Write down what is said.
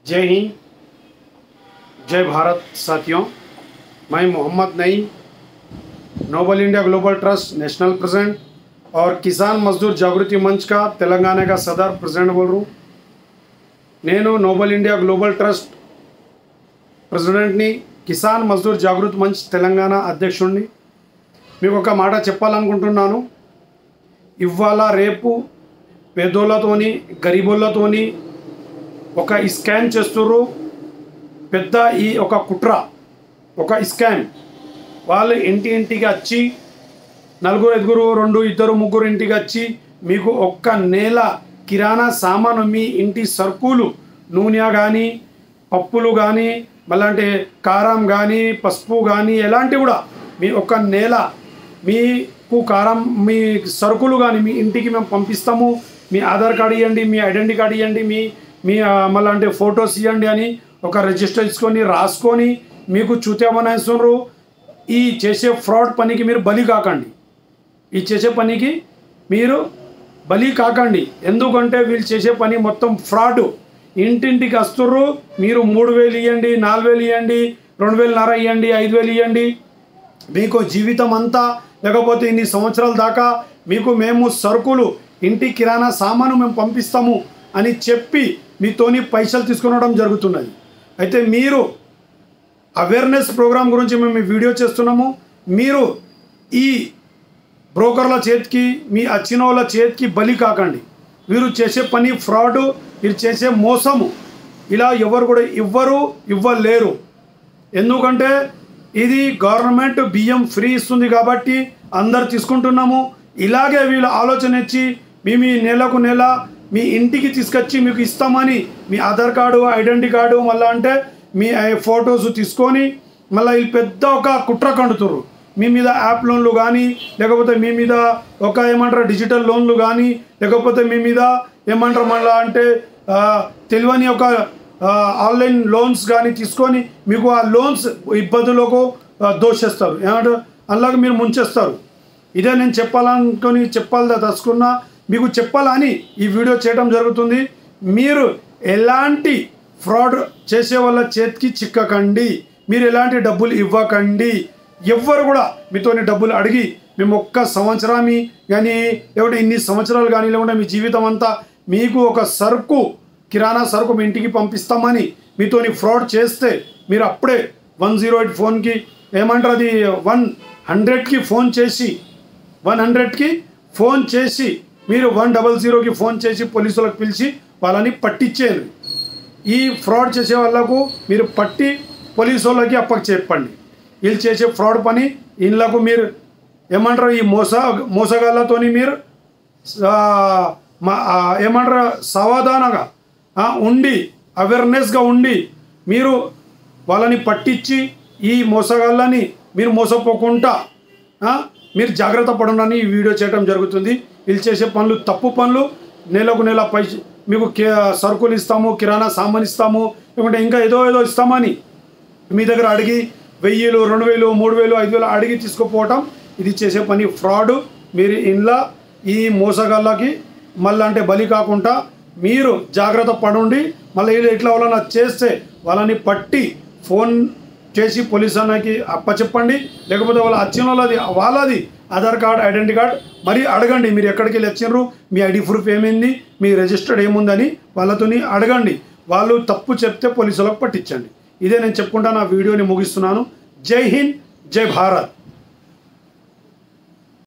जय हिंद, जय भारत। साथियों, मैं Mohammad Naeem, noble India global trust national president और किसान मजदूर जागृति मंच का तेलंगाना का सदर प्रेसिडेंट बोल रहा हूँ। నేను నోబల్ ఇండియా గ్లోబల్ ట్రస్ట్ ప్రెసిడెంట్ని, కిసాన్ మజ్దూర్ జాగృతి మంచ్ తెలంగాణ అధ్యక్షుడిని. మీకు ఒక మాట చెప్పాలనుకుంటున్నాను. ఇవాళ రేపు పేదోళ్ళతోని గరీబోళ్ళతోని ఒక స్కామ్ చేస్తుర్రు. పెద్ద ఈ ఒక కుట్ర, ఒక స్కామ్. వాళ్ళు ఇంటికి వచ్చి నలుగురు ఐదుగురు, ఇద్దరు ముగ్గురు ఇంటికి వచ్చి మీకు ఒక్క నెల కిరాణా సామాను, మీ ఇంటి సరుకులు, నూనె కానీ, పప్పులు కానీ, మళ్ళీ కారం కానీ, పసుపు కానీ, ఎలాంటి కూడా మీ ఒక్క నెల మీకు కారం, మీ సరుకులు కానీ మీ ఇంటికి మేము పంపిస్తాము. మీ ఆధార్ కార్డు ఇవ్వండి, మీ ఐడెంటిటీ కార్డు ఇవ్వండి, మీ మళ్ళీ ఫొటోస్ ఇవ్వండి అని ఒక రిజిస్టర్ తీసుకొని రాసుకొని మీకు చూతేమనేస్తున్నారు. ఈ చేసే ఫ్రాడ్ పనికి మీరు బలి కాకండి. ఈ చేసే పనికి మీరు బలి కాకండి. ఎందుకంటే వీళ్ళు చేసే పని మొత్తం ఫ్రాడ్. ఇంటింటికి వస్తుర్రు. మీరు 3000 ఇవ్వండి, 4000 ఇవ్వండి, 2500 ఇవ్వండి, 5000 ఇవ్వండి, మీకు జీవితం అంతా లేకపోతే ఇన్ని సంవత్సరాల దాకా మీకు మేము సరుకులు, ఇంటి కిరాణా సామాను మేము పంపిస్తాము అని చెప్పి మీతోని పైసలు తీసుకునడం జరుగుతున్నది. అయితే మీరు అవేర్నెస్ ప్రోగ్రాం గురించి మేము ఈ వీడియో చేస్తున్నాము. మీరు ఈ బ్రోకర్ల చేతికి, మీ వచ్చిన వాళ్ళ చేతికి బలి కాకండి. వీరు చేసే పని ఫ్రాడ్, వీరు చేసే మోసము. ఇలా ఎవరు కూడా ఇవ్వలేరు. ఎందుకంటే ఇది గవర్నమెంట్ బియ్యం ఫ్రీ ఇస్తుంది కాబట్టి అందరు తీసుకుంటున్నాము. ఇలాగే వీళ్ళు ఆలోచన ఇచ్చి మేము ఈ నెలకు నెల మీ ఇంటికి తీసుకొచ్చి మీకు ఇస్తామని మీ ఆధార్ కార్డు, ఐడెంటిటీ కార్డు, మళ్ళీ మీ ఫొటోస్ తీసుకొని మళ్ళీ వీళ్ళు పెద్ద ఒక కుట్ర కండుతుర్రు. మీ మీద యాప్ లోన్లు కానీ, లేకపోతే మీ మీద ఒక డిజిటల్ లోన్లు కానీ, లేకపోతే మీ మీద మళ్ళీ తెలియని ఒక ఆన్లైన్ లోన్స్ కానీ తీసుకొని మీకు ఆ లోన్స్ ఇబ్బందులకు దోషేస్తారు. అలాగే మీరు ముంచేస్తారు. ఇదే నేను చెప్పాలని మీకు చెప్పాలని ఈ వీడియో చేయడం జరుగుతుంది. మీరు ఎలాంటి ఫ్రాడ్ చేసే వాళ్ళ చేతికి చిక్కకండి. మీరు ఎలాంటి డబ్బులు ఇవ్వకండి. ఎవ్వరు కూడా మీతోని డబ్బులు అడిగి మేము ఒక్క సంవత్సరాన్ని కానీ, లేకుంటే ఇన్ని సంవత్సరాలు కానీ, లేకుంటే మీ జీవితం అంతా మీకు ఒక సరుకు, కిరాణా సరుకు మీ ఇంటికి పంపిస్తామని మీతోని ఫ్రాడ్ చేస్తే మీరు అప్పుడే 108 ఫోన్కి అది 100కి ఫోన్ చేసి 100కి ఫోన్ చేసి మీరు 100కి ఫోన్ చేసి పోలీసులకు పిలిచి వాళ్ళని పట్టించేయండి. ఈ ఫ్రాడ్ చేసే వాళ్ళకు మీరు పట్టి పోలీసు వాళ్ళకి అప్పకి చెప్పండి. వీళ్ళు చేసే ఫ్రాడ్ పని వీళ్ళకు మీరు ఈ మోసగాళ్ళతోని మీరు సావధానంగా ఉండి, అవేర్నెస్గా ఉండి మీరు వాళ్ళని పట్టించి ఈ మోసగాళ్ళని మీరు మోసపోకుండా మీరు జాగ్రత్త పడనని ఈ వీడియో చేయడం జరుగుతుంది. వీళ్ళు చేసే పనులు తప్పు పనులు. నెలకు నెల మీకు సరుకులు ఇస్తాము, కిరాణా సామాన్ ఇస్తాము, లేకుంటే ఇంకా ఏదో ఇస్తామని మీ దగ్గర అడిగి 1000, 2000, 3000, 5000 అడిగి తీసుకుపోవటం, ఇది చేసే పని ఫ్రాడ్. మీరు ఇంట్లో ఈ మోసగాళ్ళకి మళ్ళీ బలి కాకుండా మీరు జాగ్రత్త పడండి. మళ్ళీ ఇట్లా వాళ్ళని చేస్తే వాళ్ళని పట్టి ఫోన్ చేసి పోలీస్ అన్నకి అప్పచెప్పండి. లేకపోతే వాళ్ళ వచ్చిన వాళ్ళది ఆధార్ కార్డ్, ఐడెంటిటీ కార్డ్ మరి అడగండి. మీరు ఎక్కడికి వెళ్ళి వచ్చినారు, మీ ఐడి ప్రూఫ్ ఏమైంది, మీ రిజిస్టర్డ్ ఏముందని వాళ్ళతోని అడగండి. వాళ్ళు తప్పు చెప్తే పోలీసులకు పట్టించండి. ఇదే నేను చెప్పుకుంటా నా వీడియోని ముగిస్తున్నాను. జై హింద్, జై భారత్.